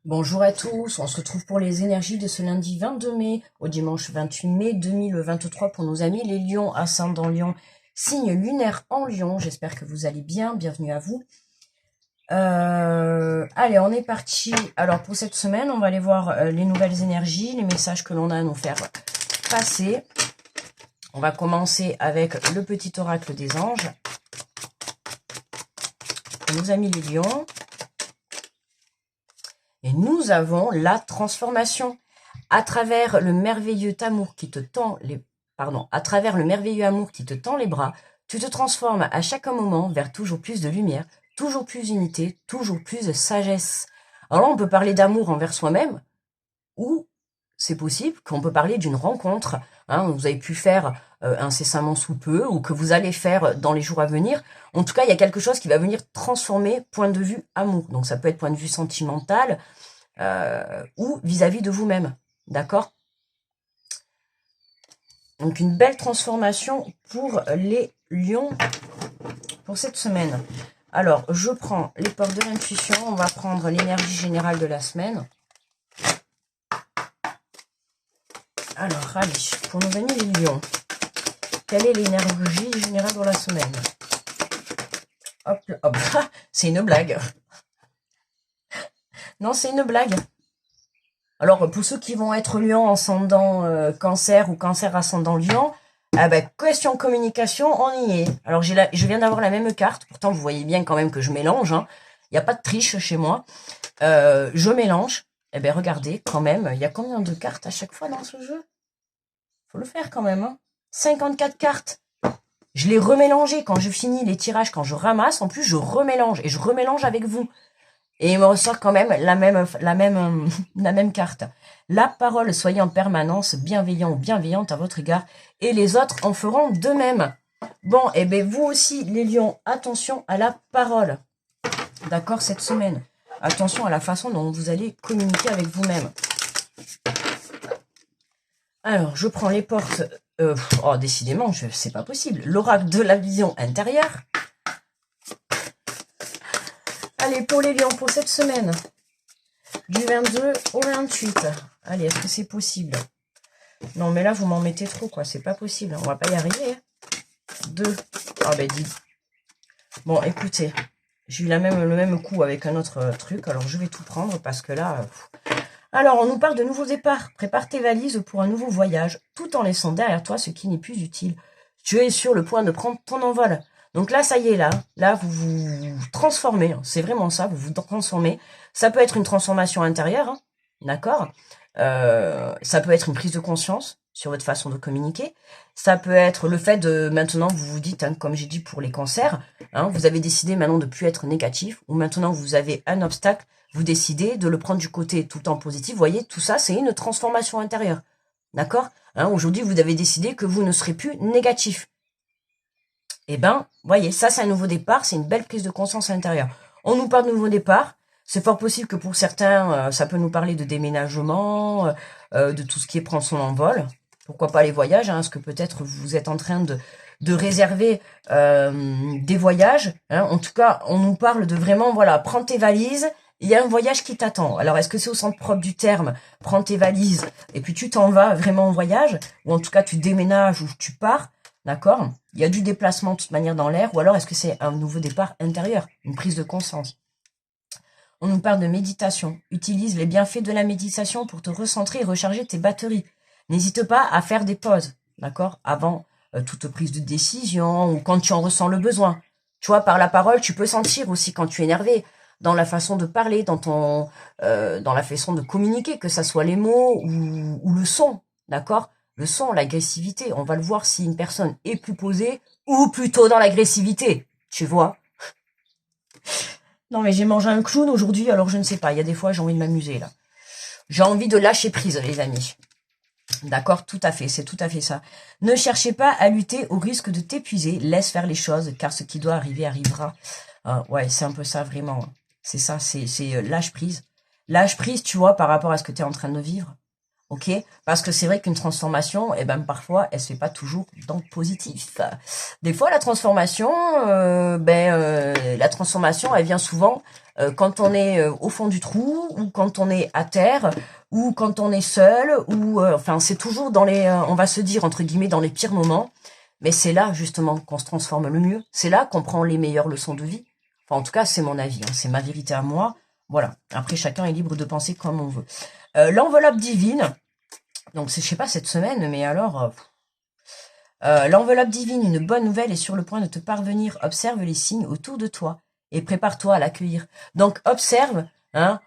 Bonjour à tous, on se retrouve pour les énergies de ce lundi 22 mai au dimanche 28 mai 2023 pour nos amis les lions, ascendant lion, signe lunaire en lion. J'espère que vous allez bien, bienvenue à vous. Allez, on est parti. Alors pour cette semaine, on va aller voir les nouvelles énergies, les messages que l'on a à nous faire passer. On va commencer avec le petit oracle des anges. Pour nos amis les lions. Et nous avons la transformation à travers le merveilleux amour qui te tend les à travers le merveilleux amour qui te tend les bras, tu te transformes à chaque moment vers toujours plus de lumière, toujours plus d'unité, toujours plus de sagesse. Alors là, on peut parler d'amour envers soi-même, ou c'est possible qu'on peut parler d'une rencontre, hein, vous avez pu faire incessamment sous peu, ou que vous allez faire dans les jours à venir. En tout cas, il y a quelque chose qui va venir transformer point de vue amour. Donc ça peut être point de vue sentimental, ou vis-à-vis de vous-même. D'accord? Donc une belle transformation pour les lions pour cette semaine. Alors, je prends les portes de l'intuition. On va prendre l'énergie générale de la semaine. Alors, allez, pour nos amis les lions, quelle est l'énergie générale pour la semaine? Hop, hop, c'est une blague. Non, c'est une blague. Alors, pour ceux qui vont être lion ascendant cancer ou cancer ascendant lion, question communication, on y est. Alors, je viens d'avoir la même carte. Pourtant, vous voyez bien quand même que je mélange. Hein. Il n'y a pas de triche chez moi. Je mélange. Eh bien, regardez, quand même, il y a combien de cartes à chaque fois dans ce jeu? Faut le faire quand même. Hein. 54 cartes. Je les remélangées quand je finis les tirages, quand je ramasse. En plus, je remélange. Et je remélange avec vous. Et il me ressort quand même la même carte. La parole, soyez en permanence bienveillant ou bienveillante à votre égard. Et les autres en feront de même. Bon, et bien vous aussi, les lions, attention à la parole. D'accord, cette semaine. Attention à la façon dont vous allez communiquer avec vous-même. Alors, je prends les portes. Oh, décidément, c'est pas possible. L'oracle de la vision intérieure. Allez, pour les lions, pour cette semaine, du 22 au 28. Allez, est-ce que c'est possible? Non, mais là, vous m'en mettez trop, quoi. C'est pas possible. On va pas y arriver. 2. Ah, ben, 10. Bon, écoutez, j'ai eu le même coup avec un autre truc. Alors, je vais tout prendre parce que là... Alors, on nous parle de nouveaux départs. Prépare tes valises pour un nouveau voyage, tout en laissant derrière toi ce qui n'est plus utile. Tu es sur le point de prendre ton envol. Donc là, ça y est, là, vous vous transformez. C'est vraiment ça, vous vous transformez. Ça peut être une transformation intérieure, hein, d'accord? Ça peut être une prise de conscience sur votre façon de communiquer. Ça peut être le fait de, maintenant, vous vous dites, hein, comme j'ai dit pour les cancers, hein, vous avez décidé maintenant de plus être négatif, ou maintenant vous avez un obstacle, vous décidez de le prendre du côté tout en positif. Vous voyez, tout ça, c'est une transformation intérieure, d'accord? Hein, aujourd'hui, vous avez décidé que vous ne serez plus négatif. Eh ben, voyez, ça c'est un nouveau départ, c'est une belle prise de conscience intérieure. On nous parle de nouveau départ, c'est fort possible que pour certains, ça peut nous parler de déménagement, de tout ce qui est prendre son envol. Pourquoi pas les voyages, hein, est-ce que peut-être vous êtes en train de réserver des voyages, hein. En tout cas, on nous parle de vraiment, voilà, prends tes valises, il y a un voyage qui t'attend. Alors, est-ce que c'est au sens propre du terme, prends tes valises, et puis tu t'en vas vraiment en voyage, ou en tout cas tu déménages ou tu pars, d'accord? Il y a du déplacement de toute manière dans l'air, ou alors est-ce que c'est un nouveau départ intérieur, une prise de conscience? On nous parle de méditation. Utilise les bienfaits de la méditation pour te recentrer et recharger tes batteries. N'hésite pas à faire des pauses, d'accord? Avant toute prise de décision ou quand tu en ressens le besoin. Tu vois, par la parole, tu peux sentir aussi quand tu es énervé, dans la façon de parler, dans la façon de communiquer, que ça soit les mots ou le son, d'accord? Le son, l'agressivité, on va le voir si une personne est plus posée ou plutôt dans l'agressivité, tu vois? Non mais j'ai mangé un clown aujourd'hui, alors je ne sais pas, il y a des fois j'ai envie de m'amuser là. J'ai envie de lâcher prise, les amis. D'accord, tout à fait, c'est tout à fait ça. Ne cherchez pas à lutter au risque de t'épuiser, laisse faire les choses, car ce qui doit arriver arrivera. Ouais, c'est un peu ça, vraiment. C'est ça, c'est lâche prise. Lâche prise, tu vois, par rapport à ce que tu es en train de vivre. Ok, parce que c'est vrai qu'une transformation, eh ben parfois, elle se fait pas toujours dans le positif. Des fois, la transformation, elle vient souvent quand on est au fond du trou, ou quand on est à terre, ou quand on est seul, ou enfin c'est toujours dans les, on va se dire entre guillemets dans les pires moments, mais c'est là justement qu'on se transforme le mieux, c'est là qu'on prend les meilleures leçons de vie. Enfin en tout cas c'est mon avis, hein, c'est ma vérité à moi. Voilà. Après chacun est libre de penser comme on veut. L'enveloppe divine. Donc c'est je sais pas cette semaine, mais alors. L'enveloppe divine, une bonne nouvelle est sur le point de te parvenir. Observe les signes autour de toi et prépare-toi à l'accueillir. Donc observe, hein,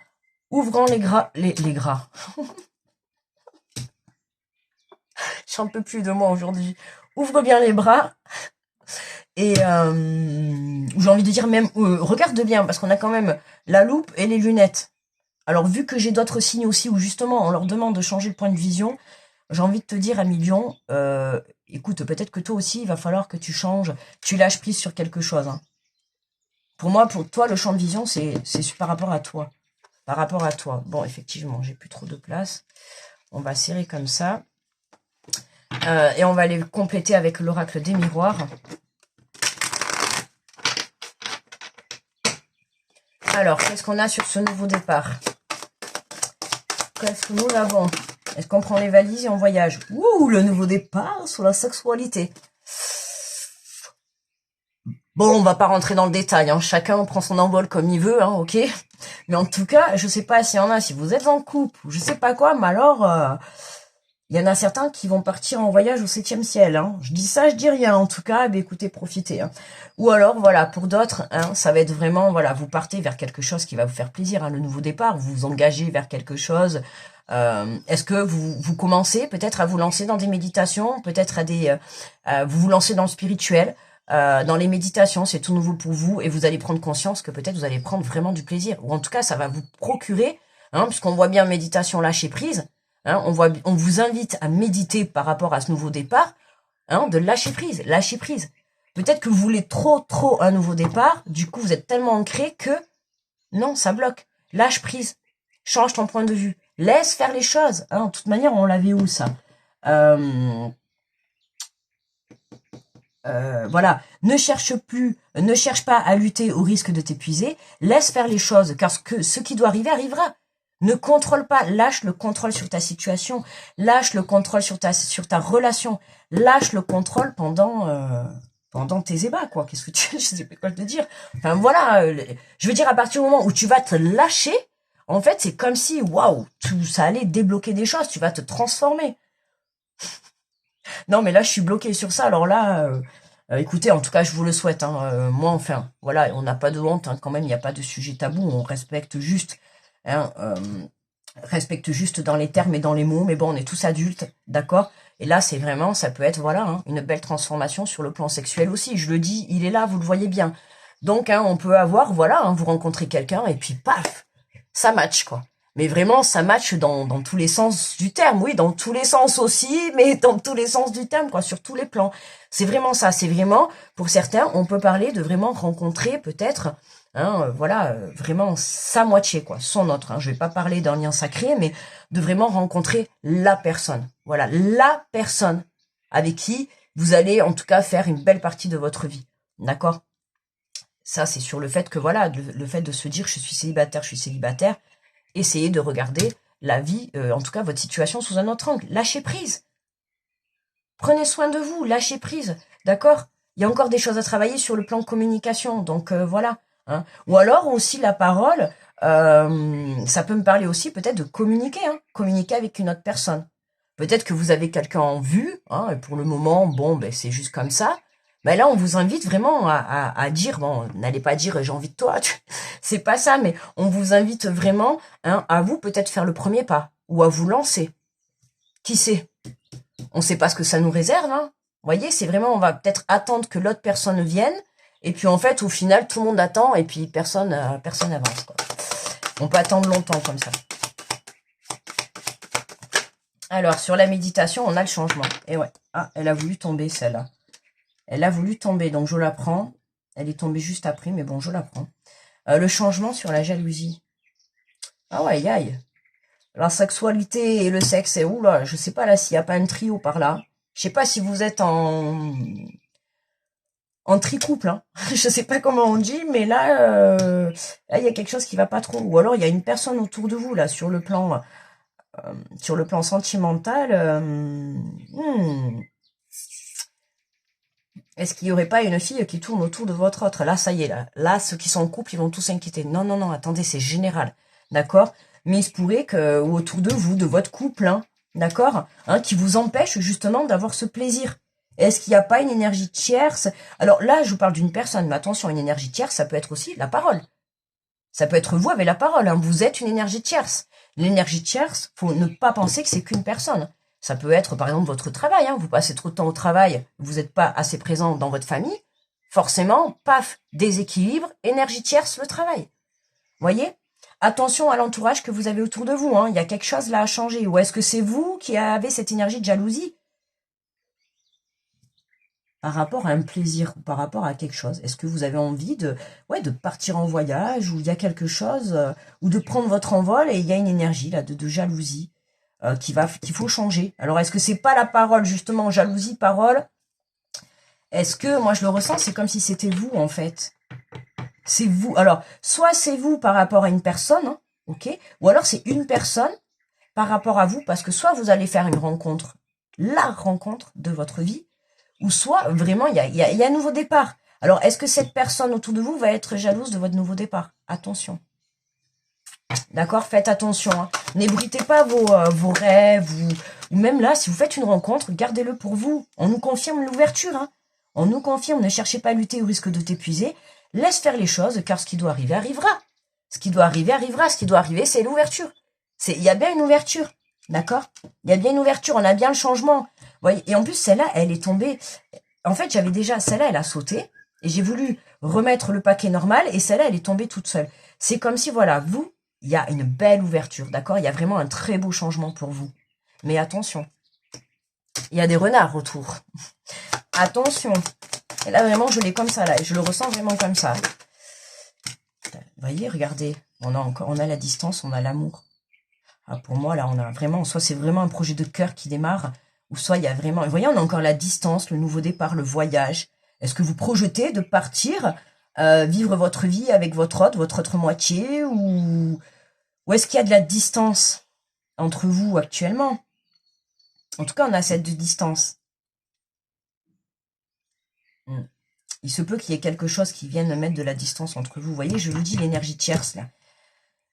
ouvrant les gras. J'en peux plus de moi aujourd'hui. Ouvre bien les bras et j'ai envie de dire même regarde bien parce qu'on a quand même la loupe et les lunettes. Alors vu que j'ai d'autres signes aussi où justement on leur demande de changer de point de vision, j'ai envie de te dire, ami Lion, écoute, peut-être que toi aussi, il va falloir que tu changes, tu lâches prise sur quelque chose. Hein. Pour moi, pour toi, le champ de vision, c'est par rapport à toi. Par rapport à toi. Bon, effectivement, j'ai plus trop de place. On va serrer comme ça. Et on va les compléter avec l'oracle des miroirs. Alors, qu'est-ce qu'on a sur ce nouveau départ? Qu'est-ce que nous avons? Est-ce qu'on prend les valises et on voyage? Ouh, le nouveau départ sur la sexualité. Bon, on va pas rentrer dans le détail, hein. Chacun prend son envol comme il veut, hein, ok? Mais en tout cas, je sais pas s'il y en a, si vous êtes en couple, ou je sais pas quoi, mais alors, il y en a certains qui vont partir en voyage au 7e ciel, hein. Je dis ça, je dis rien, en tout cas, écoutez, profitez, hein. Ou alors, voilà, pour d'autres, hein, ça va être vraiment, voilà, vous partez vers quelque chose qui va vous faire plaisir, hein, le nouveau départ, vous vous engagez vers quelque chose. Est-ce que vous commencez peut-être à vous lancer dans des méditations, peut-être à des, vous vous lancez dans le spirituel, dans les méditations, c'est tout nouveau pour vous et vous allez prendre conscience que peut-être vous allez prendre vraiment du plaisir, ou en tout cas ça va vous procurer, hein, puisqu'on voit bien méditation lâcher prise, hein, on vous invite à méditer par rapport à ce nouveau départ, hein, de lâcher prise, lâcher prise. Peut-être que vous voulez trop un nouveau départ, du coup vous êtes tellement ancré que non, ça bloque. Lâche prise, change ton point de vue, laisse faire les choses. Hein, de toute manière, on l'avait où ça? Voilà, ne cherche pas à lutter au risque de t'épuiser, laisse faire les choses, car ce qui doit arriver arrivera. Ne contrôle pas, lâche le contrôle sur ta situation, lâche le contrôle sur ta relation, lâche le contrôle pendant tes ébats, quoi. Qu'est-ce que je sais pas quoi te dire. Enfin voilà, je veux dire à partir du moment où tu vas te lâcher, en fait c'est comme si, waouh, ça allait débloquer des choses, tu vas te transformer. Non, mais là, je suis bloquée sur ça. Alors là, écoutez, en tout cas, je vous le souhaite. Hein, moi, enfin, voilà, on n'a pas de honte. Hein, quand même, il n'y a pas de sujet tabou. On respecte juste, hein, respecte juste dans les termes et dans les mots. Mais bon, on est tous adultes, d'accord? Et là, c'est vraiment, ça peut être, voilà, hein, une belle transformation sur le plan sexuel aussi. Je le dis, il est là, vous le voyez bien. Donc, hein, on peut avoir, voilà, hein, vous rencontrez quelqu'un et puis, paf, ça match, quoi. Mais vraiment, ça match dans tous les sens du terme. Oui, dans tous les sens aussi, mais dans tous les sens du terme, quoi, sur tous les plans. C'est vraiment ça. C'est vraiment, pour certains, on peut parler de vraiment rencontrer peut-être, hein, voilà, vraiment sa moitié, quoi, son autre. Hein. Je vais pas parler d'un lien sacré, mais de vraiment rencontrer la personne. Voilà, la personne avec qui vous allez, en tout cas, faire une belle partie de votre vie. D'accord? Ça, c'est sur le fait que, voilà, le fait de se dire, je suis célibataire, essayez de regarder la vie, en tout cas votre situation sous un autre angle. Lâchez prise. Prenez soin de vous, lâchez prise. D'accord? Il y a encore des choses à travailler sur le plan de communication. Donc voilà. Hein. Ou alors aussi la parole, ça peut me parler aussi peut-être de communiquer. Hein, communiquer avec une autre personne. Peut-être que vous avez quelqu'un en vue. Hein, et pour le moment, bon, ben c'est juste comme ça. Mais là, on vous invite vraiment à dire, bon, n'allez pas dire j'ai envie de toi, c'est pas ça, mais on vous invite vraiment, hein, à vous peut-être faire le premier pas ou à vous lancer. Qui sait? On sait pas ce que ça nous réserve, hein. Vous voyez, c'est vraiment, on va peut-être attendre que l'autre personne vienne, et puis en fait, au final, tout le monde attend, et puis personne avance, quoi. On peut attendre longtemps comme ça. Alors, sur la méditation, on a le changement. Et ouais, ah, elle a voulu tomber, celle-là. Elle a voulu tomber, donc je la prends. Elle est tombée juste après, mais bon, je la prends. Le changement sur la jalousie. Ah ouais, aïe. La sexualité et le sexe, et oula, je sais pas là s'il n'y a pas un trio par là. Je sais pas si vous êtes en... en tricouple, hein. Je sais pas comment on dit, mais là, il y a quelque chose qui va pas trop. Ou alors, il y a une personne autour de vous, là, sur le plan sentimental. Est-ce qu'il n'y aurait pas une fille qui tourne autour de votre autre? Là, ça y est, là, ceux qui sont en couple, ils vont tous s'inquiéter. Non, non, non, attendez, c'est général, d'accord? Mais il se pourrait que, ou autour de vous, de votre couple, hein, d'accord, hein, qui vous empêche justement d'avoir ce plaisir. Est-ce qu'il n'y a pas une énergie tierce? Alors là, je vous parle d'une personne, mais attention, une énergie tierce, ça peut être aussi la parole. Ça peut être vous avec la parole, hein. Vous êtes une énergie tierce. L'énergie tierce, faut ne pas penser que c'est qu'une personne. Ça peut être, par exemple, votre travail, hein. Vous passez trop de temps au travail, vous n'êtes pas assez présent dans votre famille. Forcément, paf, déséquilibre, énergie tierce, le travail. Voyez? Attention à l'entourage que vous avez autour de vous, hein. Il y a quelque chose là à changer. Ou est-ce que c'est vous qui avez cette énergie de jalousie par rapport à un plaisir, par rapport à quelque chose? Est-ce que vous avez envie de partir en voyage, ou il y a quelque chose, ou de prendre votre envol et il y a une énergie là de jalousie qu'il faut changer? Alors est-ce que c'est pas la parole justement, jalousie, parole? Est-ce que moi je le ressens, c'est comme si c'était vous en fait. C'est vous. Alors soit c'est vous par rapport à une personne, hein, ok, ou alors c'est une personne par rapport à vous, parce que soit vous allez faire une rencontre, la rencontre de votre vie, ou soit vraiment il y a un nouveau départ. Alors est-ce que cette personne autour de vous va être jalouse de votre nouveau départ? Attention. D'accord? Faites attention. Hein. N'ébruitez pas vos rêves, ou même là, si vous faites une rencontre, gardez-le pour vous. On nous confirme l'ouverture. Hein. On nous confirme, ne cherchez pas à lutter au risque de t'épuiser. Laisse faire les choses, car ce qui doit arriver arrivera. Ce qui doit arriver arrivera. Ce qui doit arriver, c'est l'ouverture. Il y a bien une ouverture. D'accord? Il y a bien une ouverture. On a bien le changement. Voyez, et en plus, celle-là, elle est tombée. En fait, j'avais déjà, celle-là, elle a sauté. Et j'ai voulu remettre le paquet normal. Et celle-là, elle est tombée toute seule. C'est comme si, voilà, vous, il y a une belle ouverture. D'accord? Il y a vraiment un très beau changement pour vous. Mais attention. Il y a des renards autour. Attention. Et là, vraiment, je l'ai comme ça, là. Et je le ressens vraiment comme ça. Vous voyez, regardez. On a la distance, on a l'amour. Ah, pour moi, là, on a vraiment, soit c'est vraiment un projet de cœur qui démarre, ou soit il y a vraiment, vous voyez, on a encore la distance, le nouveau départ, le voyage. Est-ce que vous projetez de partir, vivre votre vie avec votre autre moitié, ou est-ce qu'il y a de la distance entre vous actuellement? En tout cas, on a cette distance. Il se peut qu'il y ait quelque chose qui vienne mettre de la distance entre vous. Vous voyez, je vous dis l'énergie tierce, là.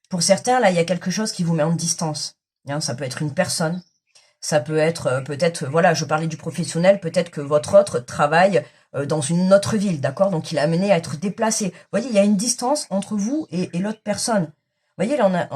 Pour certains, là, il y a quelque chose qui vous met en distance. Hein, ça peut être une personne. Ça peut être, peut-être, voilà, je parlais du professionnel, peut-être que votre autre travaille dans une autre ville, d'accord? Donc, il est amené à être déplacé. Vous voyez, il y a une distance entre vous et l'autre personne. Vous voyez, là,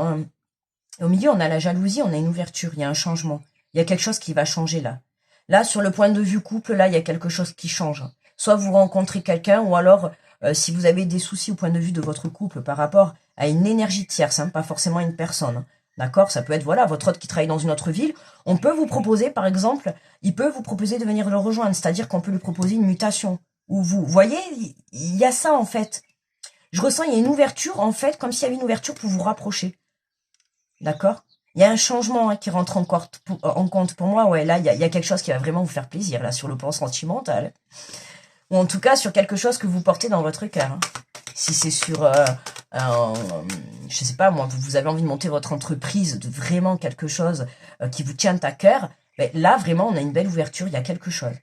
au milieu, on a la jalousie, on a une ouverture, il y a un changement. Il y a quelque chose qui va changer, là. Là, sur le point de vue couple, là, il y a quelque chose qui change. Soit vous rencontrez quelqu'un, ou alors, si vous avez des soucis au point de vue de votre couple par rapport à une énergie tierce, hein, pas forcément une personne. D'accord? Ça peut être, voilà, votre autre qui travaille dans une autre ville. On peut vous proposer, par exemple, il peut vous proposer de venir le rejoindre. C'est-à-dire qu'on peut lui proposer une mutation. Ou vous voyez, il y a ça, en fait. Je ressens, il y a une ouverture, en fait, comme s'il y avait une ouverture pour vous rapprocher. D'accord? Il y a un changement hein, qui rentre en compte pour moi. Ouais, là, il y a quelque chose qui va vraiment vous faire plaisir, là, sur le plan sentimental. Ou en tout cas, sur quelque chose que vous portez dans votre cœur. Hein. Si c'est sur, je sais pas moi, vous avez envie de monter votre entreprise, de vraiment quelque chose qui vous tient à cœur, ben là, vraiment, on a une belle ouverture, il y a quelque chose.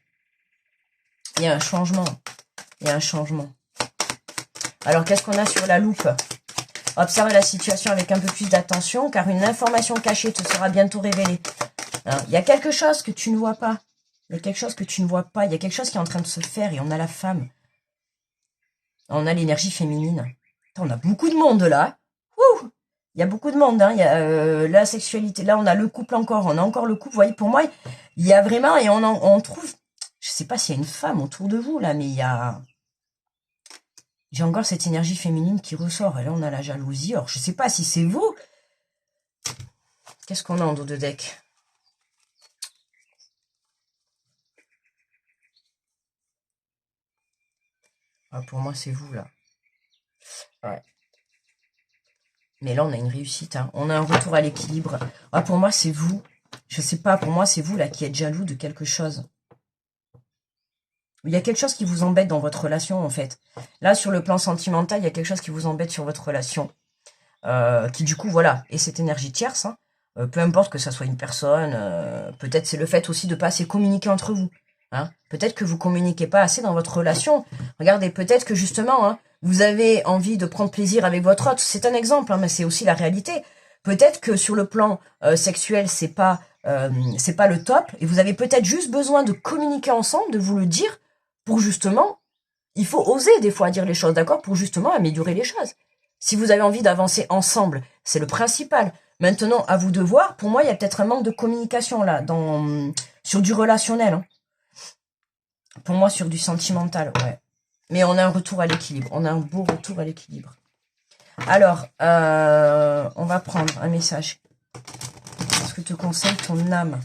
Il y a un changement. Il y a un changement. Alors, qu'est-ce qu'on a sur la loupe? Observez la situation avec un peu plus d'attention, car une information cachée te sera bientôt révélée. Hein, il y a quelque chose que tu ne vois pas. Il y a quelque chose que tu ne vois pas. Il y a quelque chose qui est en train de se faire, et on a la femme. On a l'énergie féminine. Attends, on a beaucoup de monde là. Ouh, il y a beaucoup de monde. Hein. Il y a la sexualité. Là, on a le couple encore. On a encore le couple. Vous voyez, pour moi, il y a vraiment... Et on trouve... Je sais pas s'il y a une femme autour de vous, là, mais il y a... J'ai encore cette énergie féminine qui ressort. Et là, on a la jalousie. Alors, je sais pas si c'est vous. Qu'est-ce qu'on a en dos de deck? Ah, pour moi, c'est vous, là. Ouais. Mais là, on a une réussite. Hein. On a un retour à l'équilibre. Ah, pour moi, c'est vous. Je sais pas, pour moi, c'est vous, là, qui êtes jaloux de quelque chose. Il y a quelque chose qui vous embête dans votre relation, en fait. Là, sur le plan sentimental, il y a quelque chose qui vous embête sur votre relation. Qui, du coup, voilà, et cette énergie tierce, hein, peu importe que ça soit une personne, peut-être c'est le fait aussi de pas assez communiquer entre vous. Hein. Peut-être que vous communiquez pas assez dans votre relation. Regardez, peut-être que justement, hein, vous avez envie de prendre plaisir avec votre autre. C'est un exemple, hein, mais c'est aussi la réalité. Peut-être que sur le plan sexuel, c'est pas le top, et vous avez peut-être juste besoin de communiquer ensemble, de vous le dire, pour justement, il faut oser des fois dire les choses, d'accord, pour justement améliorer les choses. Si vous avez envie d'avancer ensemble, c'est le principal. Maintenant, à vous de voir. Pour moi, il y a peut-être un manque de communication là, sur du relationnel. Hein. Pour moi, sur du sentimental, ouais. Mais on a un retour à l'équilibre. On a un beau retour à l'équilibre. Alors, on va prendre un message. Qu'est-ce que te conseille ton âme?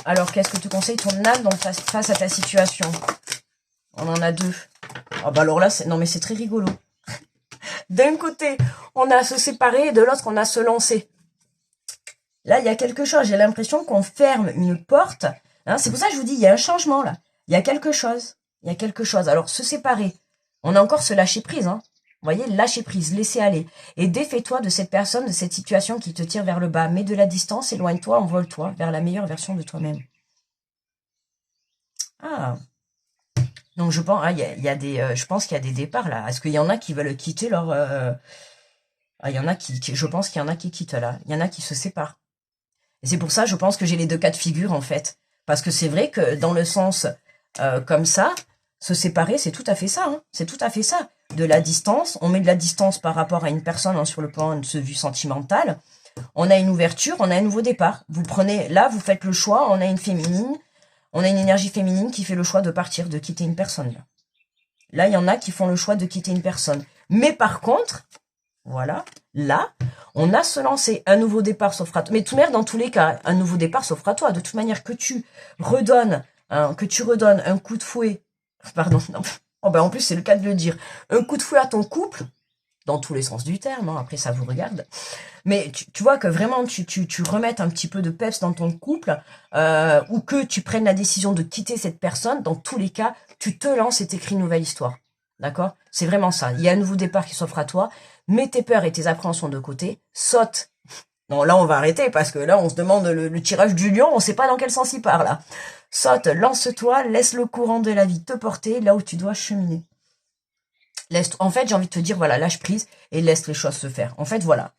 Alors, qu'est-ce que te conseille ton âme face à ta situation? On en a deux. Ah bah alors là, non mais c'est très rigolo. D'un côté, on a à se séparer et de l'autre, on a à se lancer. Là, il y a quelque chose. J'ai l'impression qu'on ferme une porte. Hein, c'est pour ça que je vous dis, il y a un changement là. Il y a quelque chose. Il y a quelque chose. Alors, se séparer. On a encore ce lâcher prise. Hein. Vous voyez, lâcher prise, laisser aller. Et défais-toi de cette personne, de cette situation qui te tire vers le bas. Mets de la distance, éloigne-toi, envole-toi vers la meilleure version de toi-même. Ah. Donc je pense, je pense qu'il y a des départs là. Est-ce qu'il y en a qui veulent quitter leur, il y en a je pense qu'il y en a qui quittent là. Il y en a qui se séparent. Et c'est pour ça, je pense que j'ai les deux cas de figure en fait, parce que c'est vrai que dans le sens comme ça, se séparer, c'est tout à fait ça. Hein. C'est tout à fait ça. De la distance, on met de la distance par rapport à une personne hein, sur le plan de vue sentimental. On a une ouverture, on a un nouveau départ. Vous prenez, là, vous faites le choix. On a une féminine. On a une énergie féminine qui fait le choix de partir, de quitter une personne. Là, il y en a qui font le choix de quitter une personne. Mais par contre, voilà, là, on a se lancer. Un nouveau départ s'offre à toi. Mais tout merde, dans tous les cas, un nouveau départ s'offre à toi. De toute manière, que tu redonnes un coup de fouet. Pardon, non. Oh ben, en plus, c'est le cas de le dire. Un coup de fouet à ton couple, dans tous les sens du terme, hein, après ça vous regarde. Mais tu vois que vraiment tu remettes un petit peu de peps dans ton couple ou que tu prennes la décision de quitter cette personne, dans tous les cas, tu te lances et t'écris une nouvelle histoire. D'accord? C'est vraiment ça. Il y a un nouveau départ qui s'offre à toi. Mets tes peurs et tes appréhensions de côté. Saute. Non, là, on va arrêter parce que là, on se demande le tirage du lion. On sait pas dans quel sens il part, là. Saute, lance-toi, laisse le courant de la vie te porter là où tu dois cheminer. En fait, j'ai envie de te dire, voilà, lâche prise et laisse les choses se faire. En fait, voilà.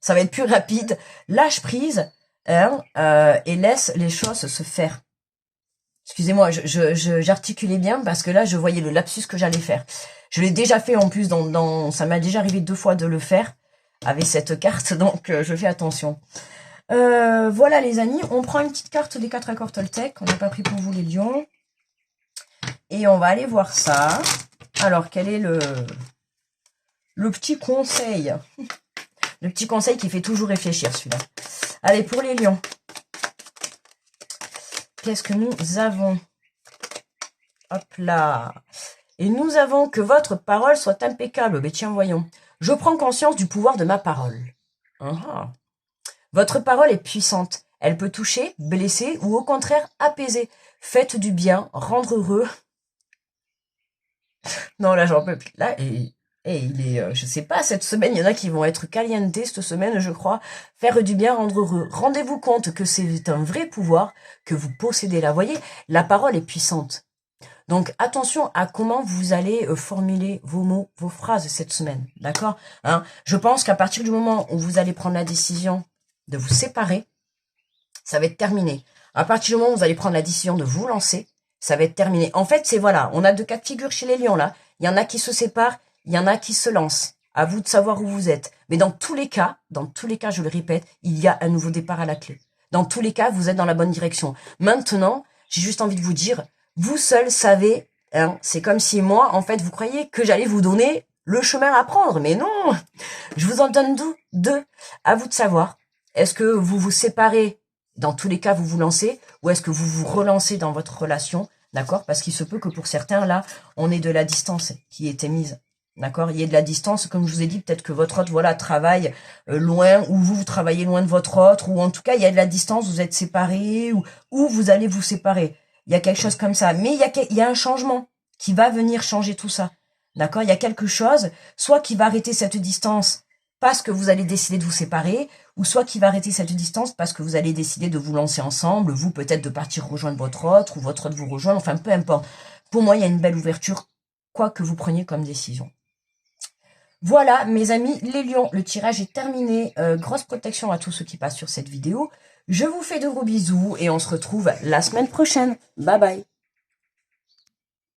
Ça va être plus rapide. Lâche prise hein, et laisse les choses se faire. Excusez-moi, j'articulais bien parce que là, je voyais le lapsus que j'allais faire. Je l'ai déjà fait en plus, ça m'a déjà arrivé 2 fois de le faire avec cette carte, donc je fais attention. Voilà les amis, on prend une petite carte des 4 accords Toltec. On n'a pas pris pour vous les lions. Et on va aller voir ça. Alors, quel est le petit conseil? Le petit conseil qui fait toujours réfléchir, celui-là. Allez, pour les lions. Qu'est-ce que nous avons? Hop là. Et nous avons que votre parole soit impeccable. Mais tiens, voyons. Je prends conscience du pouvoir de ma parole. Votre parole est puissante. Elle peut toucher, blesser ou au contraire apaiser. Faites du bien, rendre heureux. Non, là, j'en peux plus. Là, il est, je sais pas, cette semaine, il y en a qui vont être caliente cette semaine, je crois. Faire du bien, rendre heureux. Rendez-vous compte que c'est un vrai pouvoir que vous possédez là. Vous voyez, la parole est puissante. Donc, attention à comment vous allez formuler vos mots, vos phrases cette semaine. D'accord hein. Je pense qu'à partir du moment où vous allez prendre la décision de vous séparer, ça va être terminé. À partir du moment où vous allez prendre la décision de vous lancer, ça va être terminé. En fait, c'est voilà, on a 2 cas de figure chez les lions là. Il y en a qui se séparent, il y en a qui se lancent. À vous de savoir où vous êtes. Mais dans tous les cas, je le répète, il y a un nouveau départ à la clé. Dans tous les cas, vous êtes dans la bonne direction. Maintenant, j'ai juste envie de vous dire, vous seul savez, hein, c'est comme si moi, en fait, vous croyez que j'allais vous donner le chemin à prendre. Mais non, je vous en donne 2. À vous de savoir. Est-ce que vous vous séparez? Dans tous les cas, vous vous lancez, ou est-ce que vous vous relancez dans votre relation, d'accord? Parce qu'il se peut que pour certains, là, on ait de la distance qui était mise. D'accord? Il y a de la distance, comme je vous ai dit, peut-être que votre autre, voilà, travaille loin, ou vous travaillez loin de votre autre, ou en tout cas, il y a de la distance, vous êtes séparés, ou vous allez vous séparer. Il y a quelque chose comme ça. Mais il y a un changement qui va venir changer tout ça. D'accord? Il y a quelque chose, soit qui va arrêter cette distance parce que vous allez décider de vous séparer, ou soit qui va arrêter cette distance parce que vous allez décider de vous lancer ensemble, vous peut-être de partir rejoindre votre autre, ou votre autre vous rejoindre, enfin peu importe. Pour moi, il y a une belle ouverture, quoi que vous preniez comme décision. Voilà, mes amis, les lions, le tirage est terminé. Grosse protection à tous ceux qui passent sur cette vidéo. Je vous fais de gros bisous et on se retrouve la semaine prochaine. Bye bye.